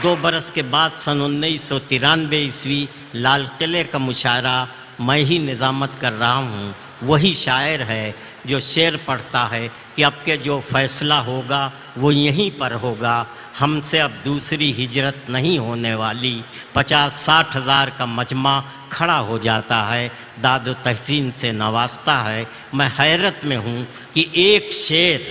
2 برس کے بعد سن 1993 عیسوی لال قلعے کا مشاعرہ میں ہی نظامت کر رہا ہوں. وہی شاعر ہے جو شعر پڑھتا ہے کہ اب کے جو فیصلہ ہوگا وہ یہیں پر ہوگا. ہم سے اب دوسری ہجرت نہیں ہونے والی. 50-60 ہزار کا مجمع کھڑا ہو جاتا ہے, داد و تحسین سے نوازتا ہے. میں حیرت میں ہوں کہ ایک شعر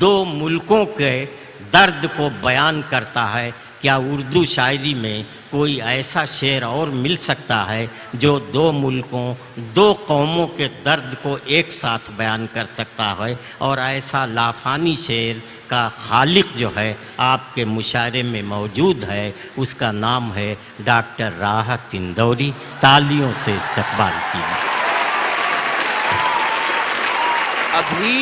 2 ملکوں کے درد کو بیان کرتا ہے. کیا اردو شاعری میں کوئی ایسا شعر اور مل سکتا ہے جو 2 ملکوں 2 قوموں کے درد کو ایک ساتھ بیان کر سکتا ہے؟ اور ایسا لافانی شعر کا خالق جو ہے آپ کے مشاعرے میں موجود ہے, اس کا نام ہے ڈاکٹر راحت اندوری. تالیوں سے استقبال کیجیے. ابھی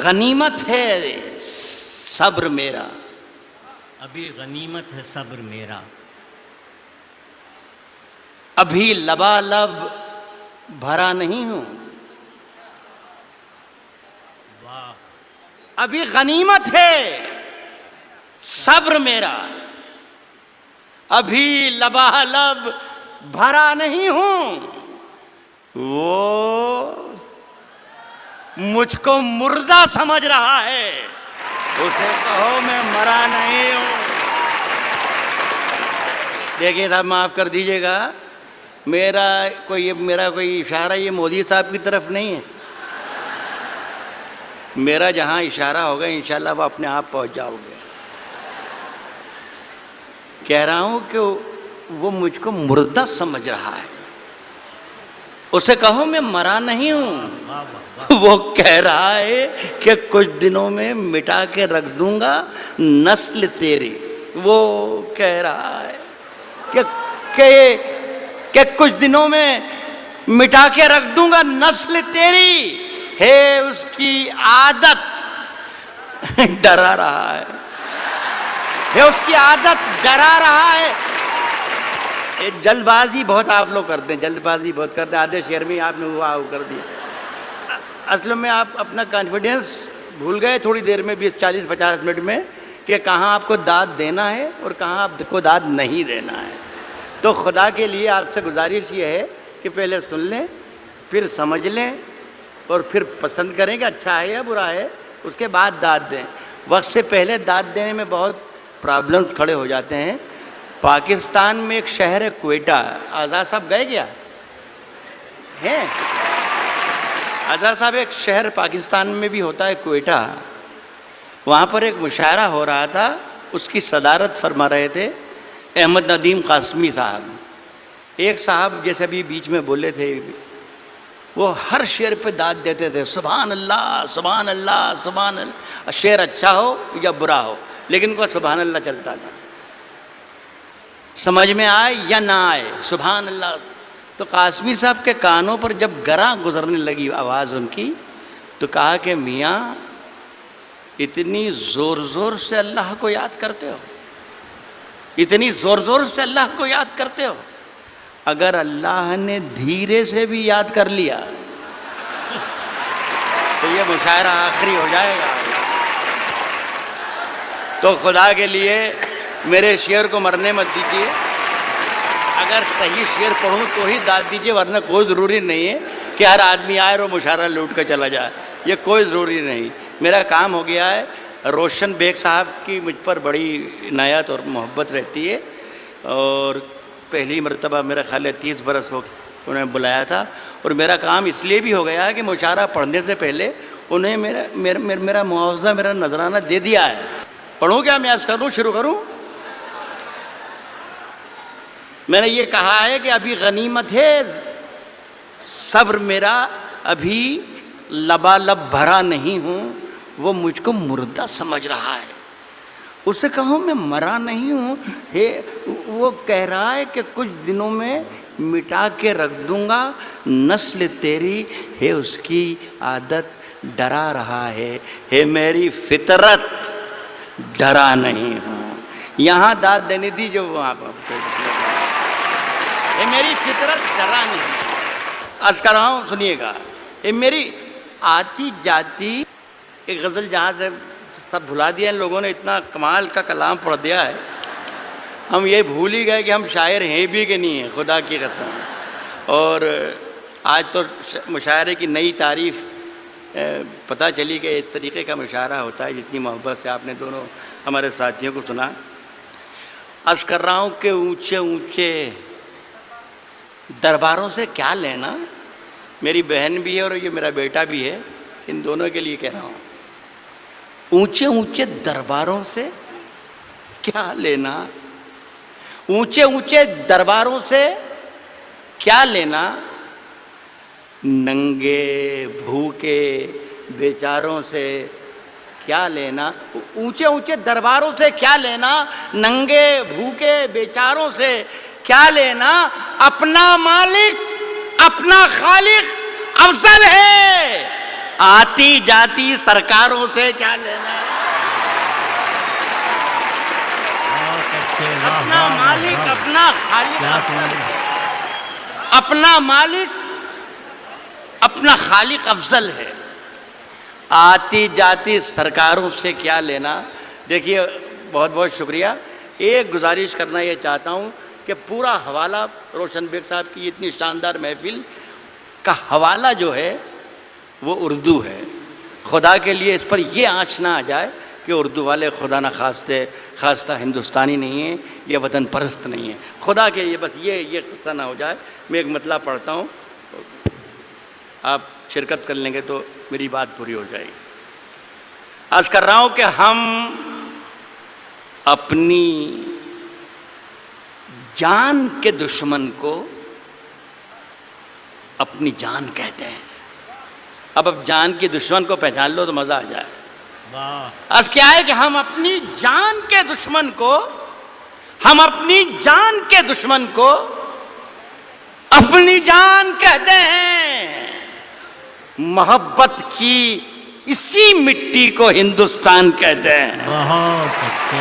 غنیمت ہے صبر میرا, ابھی غنیمت ہے صبر میرا, ابھی لبالب بھرا نہیں ہوں. واہ, ابھی غنیمت ہے صبر میرا, ابھی لبالب بھرا نہیں ہوں. وہ مجھ کو مردہ سمجھ رہا ہے, اسے کہو میں مرا نہیں ہوں. دیکھیے صاحب معاف کر دیجیے گا, میرا کوئی اشارہ یہ مودی صاحب کی طرف نہیں ہے. میرا جہاں اشارہ ہوگا انشاءاللہ وہ اپنے آپ پہنچ جاؤ گے. کہہ رہا ہوں کہ وہ مجھ کو مردہ سمجھ رہا ہے, اسے کہو میں مرا نہیں ہوں. وہ کہہ رہا ہے کہ کچھ دنوں میں مٹا کے رکھ دوں گا نسل تیری. وہ کہہ رہا ہے کہ کچھ دنوں میں مٹا کے رکھ دوں گا نسل تیری. ہے اس کی عادت ڈرا رہا ہے, ہے اس کی عادت ڈرا رہا ہے. جلد بازی بہت آپ لوگ کرتے ہیں, جلد بازی بہت کرتے ہیں. آدھے شعر میں آپ نے ہوا کر دیا. اصل میں آپ اپنا کانفیڈنس بھول گئے تھوڑی دیر میں, 20-40-50 منٹ میں, کہ کہاں آپ کو داد دینا ہے اور کہاں آپ کو داد نہیں دینا ہے. تو خدا کے لیے آپ سے گزارش یہ ہے کہ پہلے سن لیں, پھر سمجھ لیں, اور پھر پسند کریں کہ اچھا ہے یا برا ہے, اس کے بعد داد دیں. وقت سے پہلے داد دینے میں بہت پرابلمز کھڑے ہو جاتے ہیں. پاکستان میں ایک شہر ہے کوئٹہ. آزاد صاحب گئے کیا ہیں؟ آزاد صاحب, ایک شہر پاکستان میں بھی ہوتا ہے کوئٹہ. وہاں پر ایک مشاعرہ ہو رہا تھا, اس کی صدارت فرما رہے تھے احمد ندیم قاسمی صاحب. ایک صاحب جیسے ابھی بیچ میں بولے تھے, وہ ہر شعر پہ داد دیتے تھے, سبحان اللہ سبحان اللہ سبحان اللہ. شعر اچھا ہو یا برا ہو, لیکن ان کو سبحان اللہ چلتا تھا, سمجھ میں آئے یا نہ آئے, سبحان اللہ. تو قاسمی صاحب کے کانوں پر جب گراں گزرنے لگی آواز ان کی, تو کہا کہ میاں اتنی زور زور سے اللہ کو یاد کرتے ہو, اتنی زور زور سے اللہ کو یاد کرتے ہو, اگر اللہ نے دھیرے سے بھی یاد کر لیا تو یہ مشاعرہ آخری ہو جائے گا. تو خدا کے لیے میرے شعر کو مرنے مت دیجیے. اگر صحیح شعر پڑھوں تو ہی داد دیجیے, ورنہ کوئی ضروری نہیں ہے کہ ہر آدمی آئے اور مشاعرہ لوٹ کر چلا جائے, یہ کوئی ضروری نہیں. میرا کام ہو گیا ہے. روشن بیگ صاحب کی مجھ پر بڑی عنایت اور محبت رہتی ہے, اور پہلی مرتبہ میرا خیال ہے 30 برس ہو انہیں بلایا تھا, اور میرا کام اس لیے بھی ہو گیا ہے کہ مشاعرہ پڑھنے سے پہلے انہیں میرا معاوضہ, میرا نذرانہ دے دیا ہے. پڑھوں کیا, میں عرض کروں, شروع کروں؟ میں نے یہ کہا ہے کہ ابھی غنیمت ہے صبر میرا, ابھی لبالب بھرا نہیں ہوں. وہ مجھ کو مردہ سمجھ رہا ہے, اسے کہوں میں مرا نہیں ہوں. وہ کہہ رہا ہے کہ کچھ دنوں میں مٹا کے رکھ دوں گا نسل تیری. ہے اس کی عادت ڈرا رہا ہے, ہے میری فطرت ڈرا نہیں ہوں. یہاں داد دینی تھی جو وہاں پر, ہے میری فطرت ڈرا نہیں. عرض کر رہا ہوں, سنیے گا. ہے میری آتی جاتی ایک غزل جہاں سے سب بھلا دیا ان لوگوں نے، اتنا کمال کا کلام پڑھ دیا ہے، ہم یہ بھول ہی گئے کہ ہم شاعر ہیں بھی کہ نہیں ہیں، خدا کی قسم۔ اور آج تو مشاعرے کی نئی تعریف پتہ چلی کہ اس طریقے کا مشاعرہ ہوتا ہے، جتنی محبت سے آپ نے دونوں ہمارے ساتھیوں کو سنا۔ عرض کر رہا ہوں کہ اونچے اونچے درباروں سے کیا لینا، میری بہن بھی ہے اور یہ میرا بیٹا بھی ہے، ان دونوں کے لیے کہہ رہا ہوں، اونچے اونچے درباروں سے کیا لینا، اونچے اونچے درباروں سے کیا لینا، ننگے بھوکے بیچاروں سے کیا لینا، اونچے اونچے درباروں سے کیا لینا، ننگے بھوکے بیچاروں سے کیا لینا، اپنا مالک اپنا خالق افضل ہے، آتی جاتی سرکاروں سے کیا لینا، اپنا مالک اپنا خالق، اپنا مالک اپنا خالق افضل ہے، آتی جاتی سرکاروں سے کیا لینا۔ دیکھیے بہت بہت شکریہ۔ ایک گزارش کرنا یہ چاہتا ہوں کہ پورا حوالہ روشن بیگ صاحب کی اتنی شاندار محفل کا حوالہ جو ہے وہ اردو ہے۔ خدا کے لیے اس پر یہ آنچ نہ آ جائے کہ اردو والے خدا نہ خواستہ ہندوستانی نہیں ہیں، یہ وطن پرست نہیں ہیں، خدا کے لیے بس یہ قصہ نہ ہو جائے۔ میں ایک مطلب پڑھتا ہوں، آپ شرکت کر لیں گے تو میری بات پوری ہو جائے گی۔ عرض کر رہا ہوں کہ ہم اپنی جان کے دشمن کو اپنی جان کہتے ہیں۔ اب جان کی دشمن کو پہچان لو تو مزہ آ جائے۔ عرض کیا ہے کہ ہم اپنی جان کے دشمن کو، ہم اپنی جان کے دشمن کو اپنی جان کہتے ہیں، محبت کی اسی مٹی کو ہندوستان کہتے ہیں، بہت اچھے،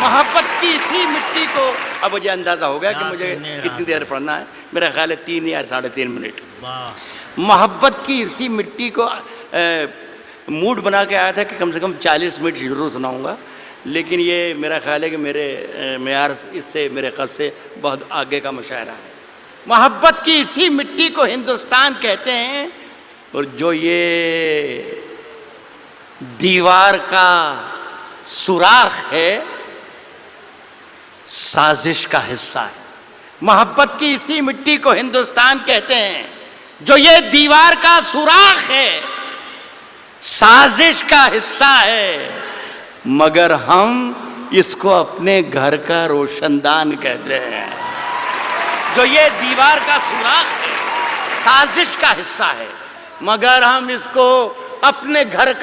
محبت کی اسی مٹی کو۔ اب مجھے اندازہ ہو گیا کہ مجھے کتنی دیر پڑھنا ہے، میرا خیال ہے 3 یا 3.5 منٹ۔ محبت کی اسی مٹی کو موڈ بنا کے آیا تھا کہ کم سے کم 40 منٹ ضرور سناؤں گا، لیکن یہ میرا خیال ہے کہ میرے معیار اس سے، میرے قد سے بہت آگے کا مشاعرہ ہے۔ محبت کی اسی مٹی کو ہندوستان کہتے ہیں، اور جو یہ دیوار کا سوراخ ہے سازش کا حصہ ہے۔ محبت کی اسی مٹی کو ہندوستان کہتے ہیں، جو یہ دیوار کا سوراخ ہے سازش کا حصہ ہے، مگر ہم اس کو اپنے گھر کا روشن دان کہتے ہیں۔ جو یہ دیوار کا سوراخ ہے سازش کا حصہ ہے، مگر ہم اس کو اپنے گھر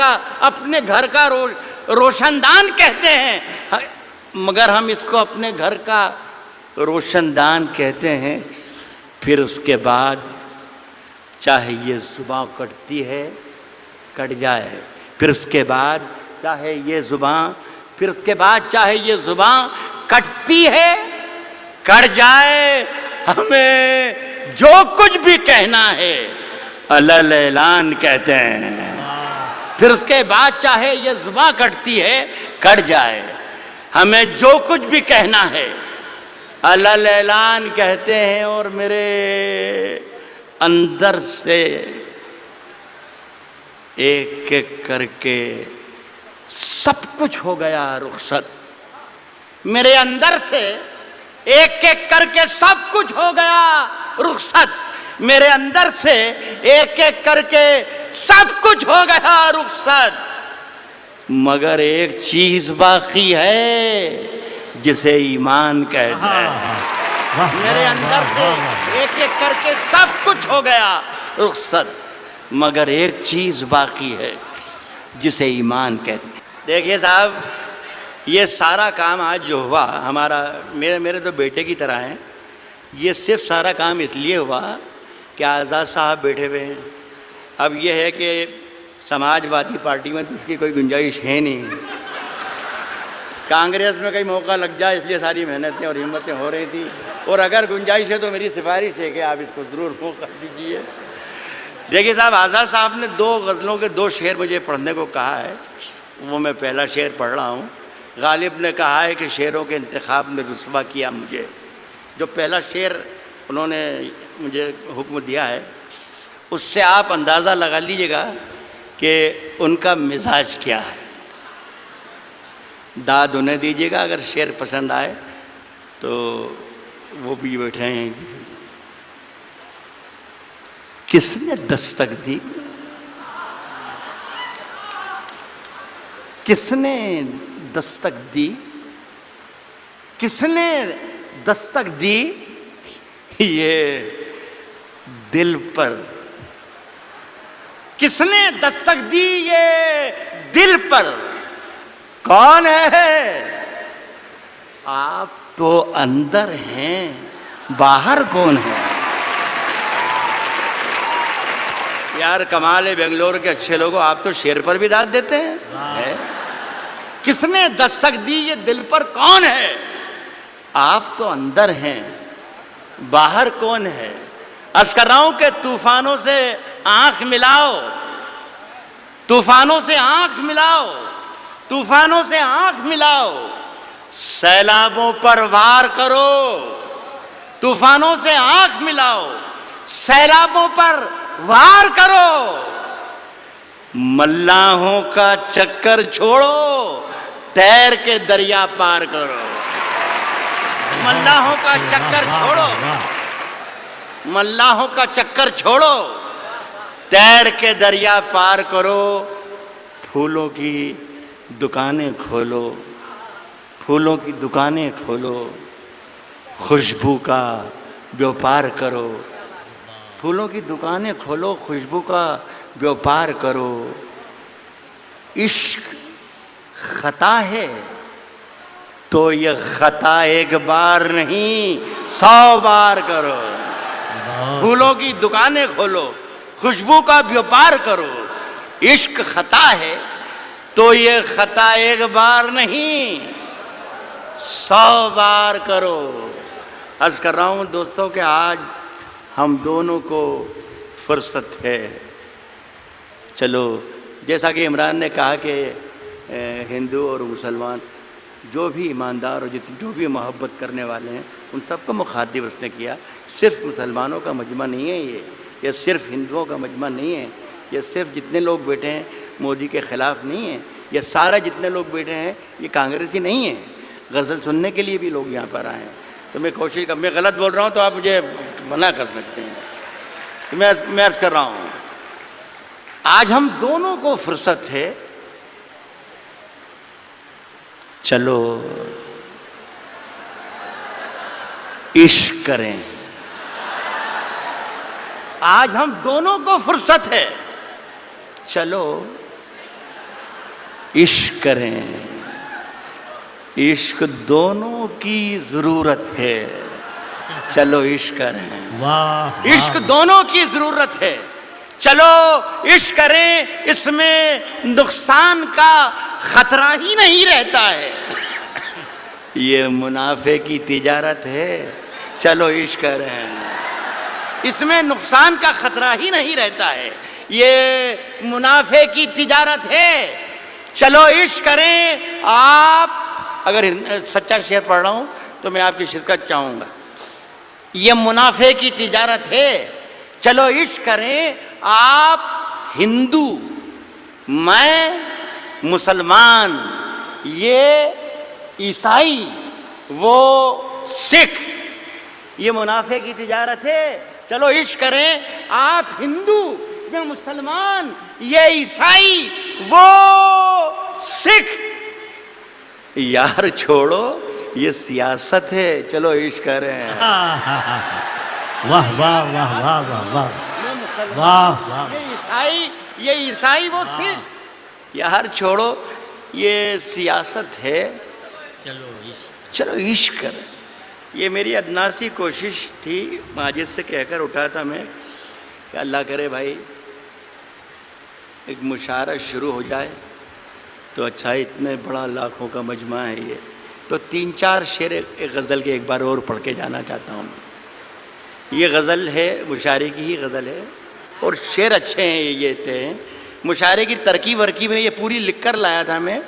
کا روشن دان کہتے ہیں، مگر ہم اس کو اپنے گھر کا روشن دان کہتے ہیں۔ پھر اس کے بعد چاہے یہ زباں کٹتی ہے کٹ جائے، پھر اس کے بعد چاہے یہ زباں کٹتی ہے کٹ جائے، ہمیں جو کچھ بھی کہنا ہے علل اعلان کہتے ہیں۔ پھر اس کے بعد چاہے یہ زباں کٹتی ہے کٹ جائے، ہمیں جو کچھ بھی کہنا ہے علل اعلان کہتے ہیں۔ اور میرے اندر سے ایک ایک کر کے سب کچھ ہو گیا رخصت، میرے اندر سے ایک ایک کر کے سب کچھ ہو گیا رخصت، میرے اندر سے ایک ایک کر کے سب کچھ ہو گیا رخصت، مگر ایک چیز باقی ہے جسے ایمان کہتے ہیں۔ میرے اندر سے ایک ایک کر کے سب کچھ ہو گیا رخصت، مگر ایک چیز باقی ہے جسے ایمان کہتے ہیں۔ دیکھیے صاحب، یہ سارا کام آج جو ہوا ہمارا، میرے تو بیٹے کی طرح ہیں، یہ صرف سارا کام اس لیے ہوا کہ آزاد صاحب بیٹھے ہوئے ہیں۔ اب یہ ہے کہ سماج وادی پارٹی میں تو اس کی کوئی گنجائش ہے نہیں، کانگریس میں کئی موقع لگ جائے، اس لیے ساری محنتیں اور ہمتیں ہو رہی تھیں، اور اگر گنجائش ہے تو میری سفارش ہے کہ آپ اس کو ضرور موقع دیجیے۔ دیکھیے صاحب، آزاد صاحب نے 2 غزلوں کے 2 شعر مجھے پڑھنے کو کہا ہے، وہ میں پہلا شعر پڑھ رہا ہوں. غالب نے کہا ہے کہ شعروں کے انتخاب میں رسوا کیا مجھے. جو پہلا شعر انہوں نے مجھے حکم دیا ہے اس سے آپ اندازہ لگا لیجیے گا کہ ان کا مزاج کیا ہے. داد انہیں دیجیے گا اگر شعر پسند آئے تو وہ بھی بیٹھے ہیں. کس نے دستک دی؟ کس نے دستک دی؟ کس نے دستک دی یہ دل پر؟ کس نے دستک دی یہ دل پر؟ کون ہے؟ آپ تو اندر ہیں، باہر کون ہے؟ یار کمال ہے بنگلور کے اچھے لوگوں، آپ تو شعر پر بھی داد دیتے ہیں. کس نے دستک دی یہ دل پر؟ کون ہے؟ آپ تو اندر ہیں، باہر کون ہے؟ عرض کر رہا ہوں کہ طوفانوں سے آنکھ ملاؤ، طوفانوں سے آنکھ ملاؤ، طوفانوں سے آنکھ ملاؤ، سیلابوں پر وار کرو. طوفانوں سے آنکھ ملاؤ، سیلابوں پر وار کرو. ملاحوں کا چکر چھوڑو، تیر کے دریا پار کرو. ملاحوں کا چکر چھوڑو، ملاحوں کا چکر چھوڑو، تیر کے دریا پار کرو. پھولوں کی دکانیں کھولو، پھولوں کی دکانیں کھولو، خوشبو کا بیوپار کرو. پھولوں کی دکانیں کھولو، خوشبو کا بیوپار کرو. عشق خطا ہے تو یہ خطا ایک بار نہیں 100 بار کرو. پھولوں کی دکانیں کھولو، خوشبو کا بیوپار کرو. عشق خطا ہے تو یہ خطا ایک بار نہیں 100 بار کرو. عرض کر رہا ہوں دوستوں کہ آج ہم دونوں کو فرصت ہے. چلو جیسا کہ عمران نے کہا کہ ہندو اور مسلمان جو بھی ایماندار اور جو بھی محبت کرنے والے ہیں ان سب کو مخاطب اس نے کیا. صرف مسلمانوں کا مجمع نہیں ہے یہ صرف ہندوؤں کا مجمع نہیں ہے، یہ صرف جتنے لوگ بیٹھے ہیں مودی کے خلاف نہیں ہے، یہ سارے جتنے لوگ بیٹھے ہیں یہ کانگریسی نہیں ہیں. غزل سننے کے لیے بھی لوگ یہاں پر آئے ہیں. تو میں کوشش کر، میں غلط بول رہا ہوں تو آپ مجھے منع کر سکتے ہیں. تو میں عرض کر رہا ہوں آج ہم دونوں کو فرصت ہے. چلو عشق کریں. آج ہم دونوں کو فرصت ہے، چلو عشق کریں. عشق دونوں کی ضرورت ہے، چلو عشق کریں. عشق دونوں کی ضرورت ہے، چلو عشق کریں. اس میں نقصان کا خطرہ ہی نہیں رہتا ہے. یہ منافع کی تجارت ہے، چلو عشق کریں. اس میں نقصان کا خطرہ ہی نہیں رہتا ہے. یہ منافع کی تجارت ہے، چلو عشق کریں. آپ اگر سچا شعر پڑھ رہا ہوں تو میں آپ کی شرکت چاہوں گا. یہ منافع کی تجارت ہے، چلو عشق کریں. آپ ہندو، میں مسلمان، یہ عیسائی، وہ سکھ. یہ منافع کی تجارت ہے، چلو عشق کریں. آپ ہندو، میں مسلمان، یہ عیسائی، وہ سکھ. یار چھوڑو یہ سیاست ہے، چلو عشق کریں. واہ واہ واہ واہ واہ واہ واہ واہ. یہ عیسائی وہ سکھ. یار چھوڑو یہ سیاست ہے، چلو عشق کریں. یہ میری ادنا سی کوشش تھی، ماجد سے کہہ کر اٹھا تھا میں کہ اللہ کرے بھائی ایک مشاعرہ شروع ہو جائے تو اچھا. اتنے بڑا لاکھوں کا مجمع ہے یہ، تو 3-4 شعر ایک غزل کے ایک بار اور پڑھ کے جانا چاہتا ہوں. یہ غزل ہے، مشاعرے کی ہی غزل ہے اور شعر اچھے ہیں. یہ تھے مشاعرے کی ترکیب ورکیب ہے، یہ پوری لکھ کر لایا تھا میں،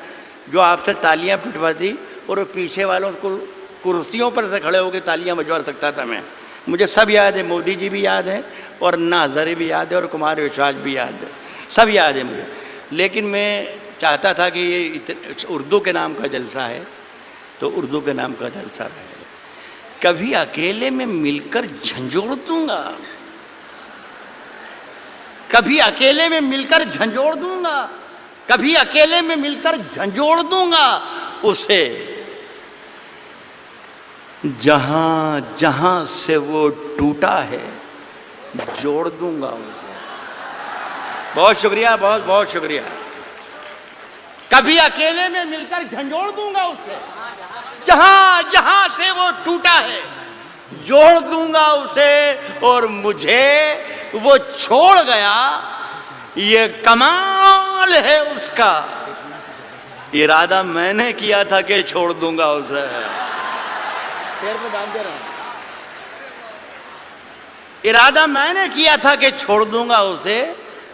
جو آپ سے تالیاں پٹواتی اور پیچھے والوں کو کرسیوں پر سے کھڑے ہو کے تالیاں بجوا سکتا تھا میں. مجھے سب یاد ہے، مودی جی بھی یاد ہے اور انا ہزارے بھی یاد ہے اور کمار وشواس بھی یاد ہے، سب یاد ہے مجھے. لیکن میں چاہتا تھا کہ یہ اردو کے نام کا جلسہ ہے تو اردو کے نام کا جلسہ رہے. کبھی اکیلے میں مل کر جھنجھوڑ دوں گا، کبھی اکیلے میں مل کر جھنجھوڑ دوں گا، کبھی اکیلے میں مل کر جھنجھوڑ دوں گا اسے، جہاں جہاں سے وہ ٹوٹا ہے جوڑ دوں گا اسے. بہت شکریہ، بہت بہت شکریہ. کبھی اکیلے میں مل کر جھنجھوڑ دوں گا اسے، جہاں جہاں سے وہ ٹوٹا ہے جوڑ دوں گا اسے، اور مجھے وہ چھوڑ گیا یہ کمال ہے اس کا، ارادہ میں نے کیا تھا کہ چھوڑ دوں گا اسے. ارادہ میں نے کیا تھا کہ چھوڑ دوں گا اسے،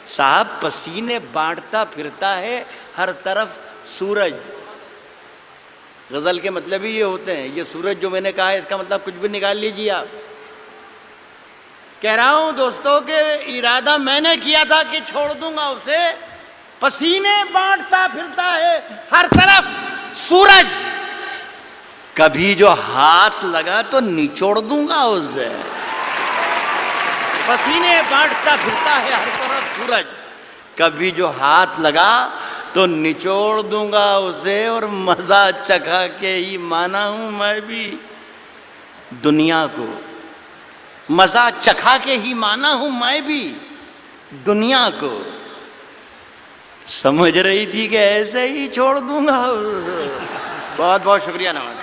صاحب پسینے بانٹتا پھرتا ہے ہر طرف سورج. غزل کے مطلب ہی یہ ہوتے ہیں. یہ سورج جو میں نے کہا ہے اس کا مطلب کچھ بھی نکال لیجیے آپ. کہہ رہا ہوں دوستوں کہ ارادہ میں نے کیا تھا کہ چھوڑ دوں گا اسے، پسینے بانٹتا پھرتا ہے ہر طرف سورج، کبھی جو ہاتھ لگا تو نچوڑ دوں گا اسے. پسینے بانٹتا پھرتا ہے ہر طرف سورج، کبھی جو ہاتھ لگا تو نچوڑ دوں گا اسے، اور مزہ چکھا کے ہی مانا ہوں میں بھی دنیا کو، مزہ چکھا کے ہی مانا ہوں میں بھی دنیا کو. سمجھ رہی تھی کہ ایسے ہی چھوڑ دوں گا. بہت بہت شکریہ نواز.